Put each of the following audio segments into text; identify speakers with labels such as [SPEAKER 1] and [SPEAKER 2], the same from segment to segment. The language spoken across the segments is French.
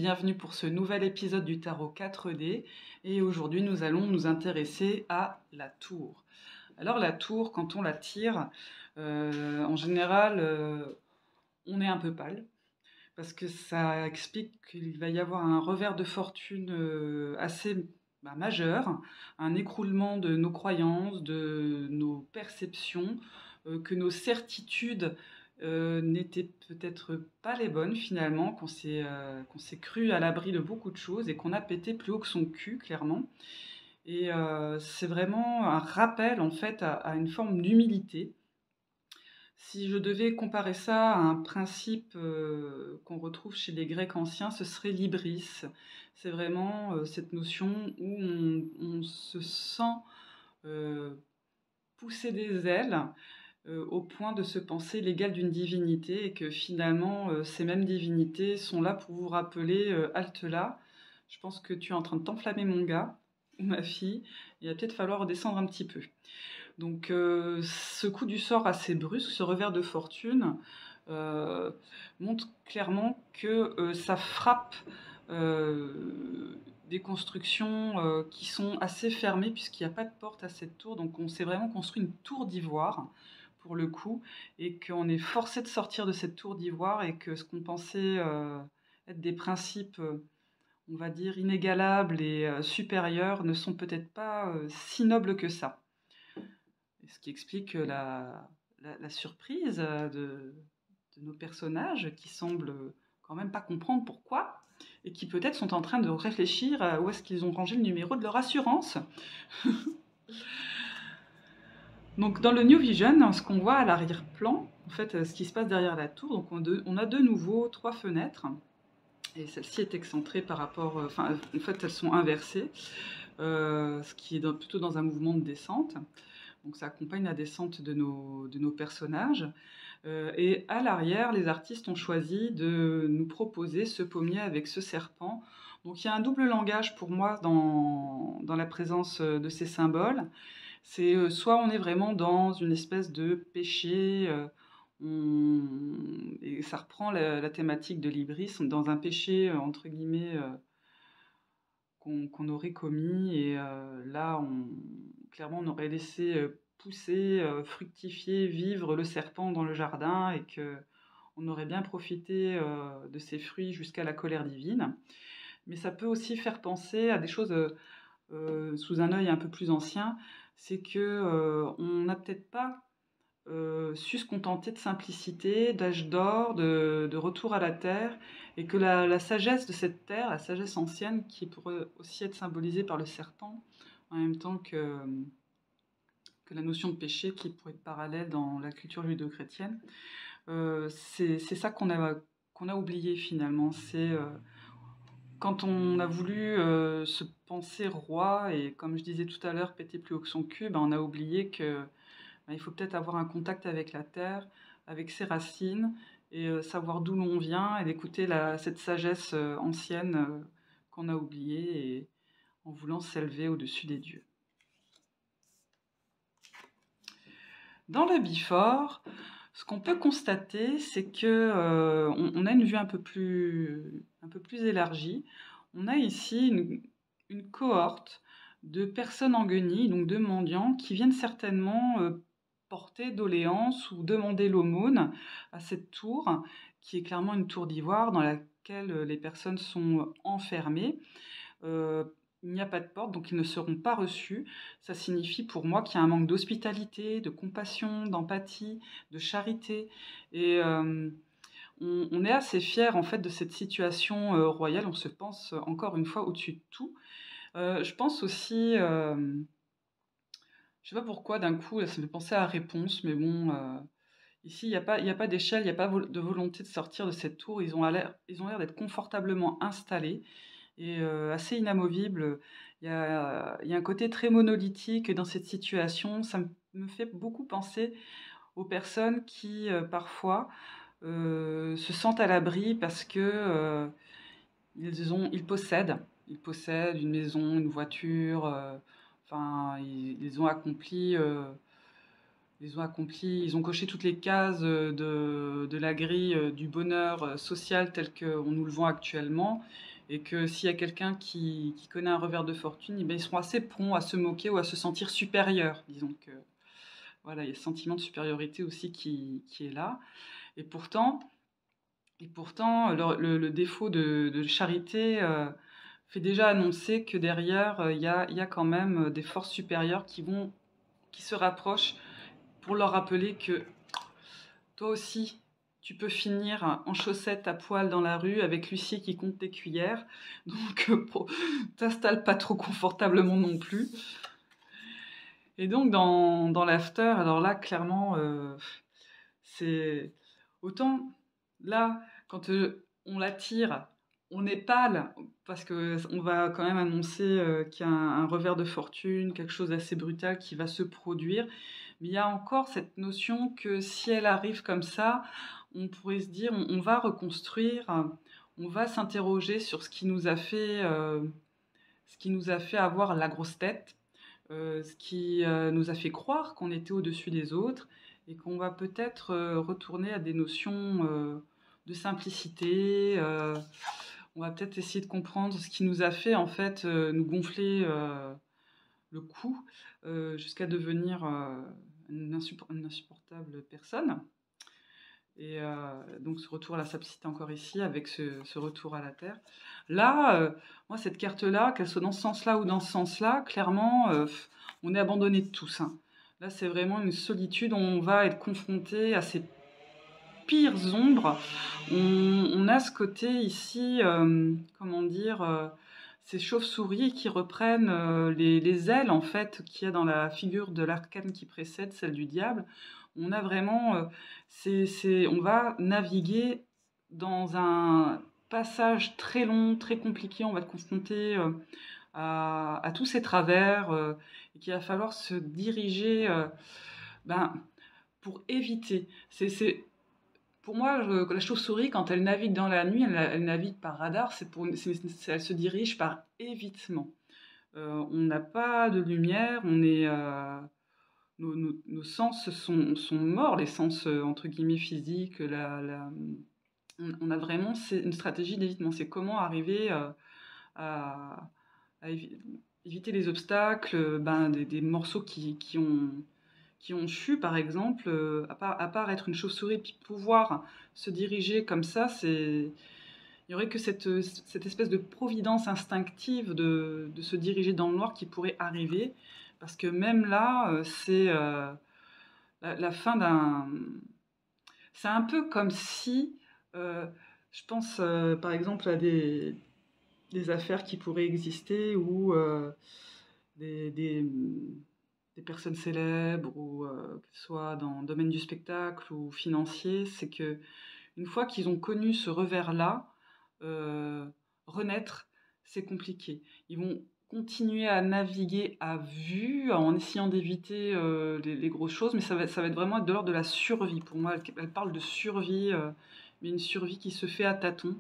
[SPEAKER 1] bienvenue pour ce nouvel épisode du tarot 4D. Et aujourd'hui, nous allons nous intéresser à la tour. Alors la tour, quand on la tire, en général, on est un peu pâle, parce que ça explique qu'il va y avoir un revers de fortune assez majeur, un écroulement de nos croyances, de nos perceptions, que nos certitudes n'étaient peut-être pas les bonnes finalement, qu'on s'est cru à l'abri de beaucoup de choses et qu'on a pété plus haut que son cul, clairement. Et c'est vraiment un rappel en fait à une forme d'humilité. Si je devais comparer ça à un principe qu'on retrouve chez les Grecs anciens, ce serait l'hybris. C'est vraiment cette notion où on se sent euh, pousser des ailes au point de se penser l'égal d'une divinité et que finalement ces mêmes divinités sont là pour vous rappeler halte là. Je pense que tu es en train de t'enflammer, mon gars ou ma fille. Il va peut-être falloir redescendre un petit peu. Donc ce coup du sort assez brusque, ce revers de fortune, euh, montre clairement que ça frappe des constructions qui sont assez fermées puisqu'il n'y a pas de porte à cette tour. Donc on s'est vraiment construit une tour d'ivoire pour le coup et qu'on est forcé de sortir de cette tour d'ivoire et que ce qu'on pensait être des principes, on va dire, inégalables et supérieurs ne sont peut-être pas si nobles que ça. Ce qui explique la surprise de nos personnages qui semblent quand même pas comprendre pourquoi et qui peut-être sont en train de réfléchir à où est-ce qu'ils ont rangé le numéro de leur assurance. Donc dans le New Vision, ce qu'on voit à l'arrière-plan, en fait, ce qui se passe derrière la tour, donc on a de nouveau 3 fenêtres et celle-ci est excentrée par rapport, enfin en fait elles sont inversées, ce qui est plutôt dans un mouvement de descente. Donc ça accompagne la descente de nos personnages. Et à l'arrière, les artistes ont choisi de nous proposer ce pommier avec ce serpent. Donc il y a un double langage pour moi dans la présence de ces symboles. C'est soit on est vraiment dans une espèce de péché, et ça reprend la thématique de l'Ibris, dans un péché entre guillemets qu'on aurait commis et là clairement on aurait laissé pousser, fructifier, vivre le serpent dans le jardin et que on aurait bien profité de ses fruits jusqu'à la colère divine. Mais ça peut aussi faire penser à des choses sous un œil un peu plus ancien, c'est que on n'a peut-être pas su se contenter de simplicité, d'âge d'or, de retour à la terre, et que la sagesse de cette terre, la sagesse ancienne, qui pourrait aussi être symbolisée par le serpent, en même temps que la notion de péché, qui pourrait être parallèle dans la culture judéo-chrétienne, c'est ça qu'on a oublié finalement. C'est quand on a voulu se penser roi, et comme je disais tout à l'heure, péter plus haut que son cul, ben on a oublié que il faut peut-être avoir un contact avec la terre, avec ses racines, et savoir d'où l'on vient, et d'écouter cette sagesse ancienne qu'on a oubliée, et en voulant s'élever au-dessus des dieux. Dans le Before, ce qu'on peut constater, c'est que on a une vue un peu plus élargie. On a ici une cohorte de personnes en guenilles, donc de mendiants, qui viennent certainement porter doléances ou demander l'aumône à cette tour, qui est clairement une tour d'ivoire dans laquelle les personnes sont enfermées. Il n'y a pas de porte, donc ils ne seront pas reçus. Ça signifie pour moi qu'il y a un manque d'hospitalité, de compassion, d'empathie, de charité. Et on est assez fiers en fait de cette situation royale. On se pense encore une fois au-dessus de tout. Je pense aussi, je sais pas pourquoi d'un coup, là, ça me fait penser à Réponse, mais bon, ici il y a pas d'échelle, il n'y a pas de volonté de sortir de cette tour. Ils ont l'air d'être confortablement installés et assez inamovible. Il y a un côté très monolithique dans cette situation. Ça me fait beaucoup penser aux personnes qui, parfois, se sentent à l'abri parce que ils possèdent une maison, une voiture, enfin, ils ont accompli. Ils ont coché toutes les cases de la grille du bonheur social tel qu'on nous le vend actuellement. et que s'il y a quelqu'un qui connaît un revers de fortune, eh ben, ils seront assez prompts à se moquer ou à se sentir supérieurs. Disons que voilà, il y a ce sentiment de supériorité aussi qui est là. Et pourtant, le défaut de charité fait déjà annoncer que derrière, il y a quand même des forces supérieures qui se rapprochent pour leur rappeler que toi aussi, tu peux finir en chaussettes à poil dans la rue avec l'huissier qui compte tes cuillères. Donc, t'installes pas trop confortablement non plus. Et donc, dans l'after, alors là, clairement, c'est autant là, quand on la tire, on est pâle parce qu'on va quand même annoncer qu'il y a un revers de fortune, quelque chose d'assez brutal qui va se produire. Mais il y a encore cette notion que si elle arrive comme ça, on pourrait se dire on va reconstruire, on va s'interroger sur ce qui nous a fait avoir la grosse tête, ce qui nous a fait croire qu'on était au-dessus des autres et qu'on va peut-être retourner à des notions de simplicité. On va peut-être essayer de comprendre ce qui nous a fait en fait nous gonfler le cou jusqu'à devenir une insupportable personne. Et donc ce retour à la simplicité encore ici, avec ce retour à la terre. Là, moi, cette carte-là, qu'elle soit dans ce sens-là ou dans ce sens-là, clairement, on est abandonné de tous, hein. Là, c'est vraiment une solitude, on va être confronté à ses pires ombres. On a ce côté ici, comment dire, ces chauves-souris qui reprennent les ailes, en fait, qu'il y a dans la figure de l'arcane qui précède celle du diable. On a vraiment, on va naviguer dans un passage très long, très compliqué. On va être confronté à tous ces travers et qu'il va falloir se diriger ben, pour éviter. Pour moi, la chauve-souris, quand elle navigue dans la nuit, elle navigue par radar, elle se dirige par évitement. On n'a pas de lumière, nos sens sont morts, les sens entre guillemets physiques. On a vraiment une stratégie d'évitement. C'est comment arriver à, éviter les obstacles, des morceaux qui ont chu, par exemple, à part être une chauve-souris, puis pouvoir se diriger comme ça, il y aurait que cette espèce de providence instinctive de se diriger dans le noir qui pourrait arriver, parce que même là, c'est la fin d'un... C'est un peu comme si, je pense par exemple à des affaires qui pourraient exister où des, des, des personnes célèbres ou qu'elles soient dans le domaine du spectacle ou financier, c'est que une fois qu'ils ont connu ce revers-là, euh, renaître, c'est compliqué. Ils vont continuer à naviguer à vue en essayant d'éviter les grosses choses, mais ça va être vraiment de l'ordre de la survie. Pour moi, elle parle de survie, mais une survie qui se fait à tâtons.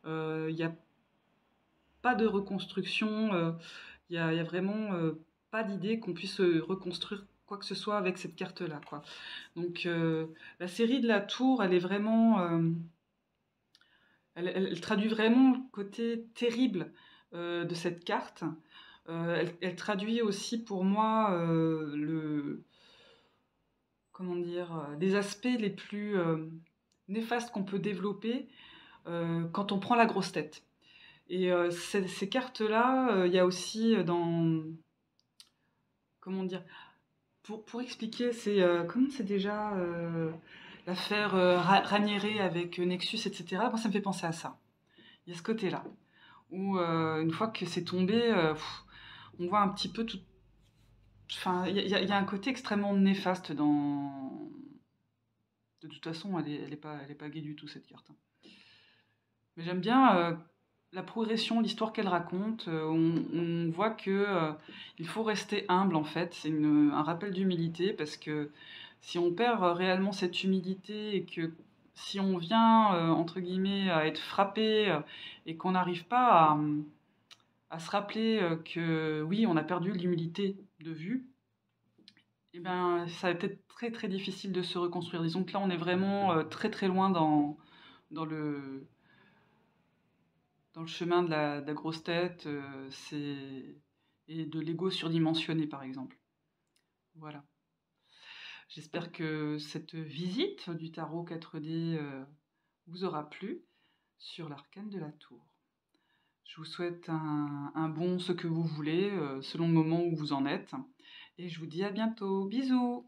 [SPEAKER 1] Il n'y a pas de reconstruction, il y a vraiment pas d'idée qu'on puisse reconstruire quoi que ce soit avec cette carte-là, quoi. Donc la série de la tour, elle est vraiment, elle traduit vraiment le côté terrible de cette carte. Elle traduit aussi pour moi comment dire, les aspects les plus néfastes qu'on peut développer quand on prend la grosse tête. Et ces cartes-là, il y a aussi comment dire, pour expliquer, comment c'est déjà l'affaire Ranieri avec Nexus, etc. Moi, ça me fait penser à ça. Il y a ce côté-là, où une fois que c'est tombé, on voit un petit peu tout. Enfin, il y a un côté extrêmement néfaste dans. De toute façon, elle est pas gaie du tout, cette carte, hein. Mais j'aime bien la progression, l'histoire qu'elle raconte. On voit que il faut rester humble en fait. C'est un rappel d'humilité parce que si on perd réellement cette humilité et que si on vient entre guillemets à être frappé et qu'on n'arrive pas à se rappeler que oui, on a perdu l'humilité de vue, eh ben ça va être très très difficile de se reconstruire. Disons que là, on est vraiment très très loin dans le dans le chemin de la grosse tête, et de l'ego surdimensionné, par exemple. Voilà. J'espère que cette visite du tarot 4D vous aura plu sur l'arcane de la tour. Je vous souhaite un bon ce que vous voulez, selon le moment où vous en êtes. Et je vous dis à bientôt. Bisous!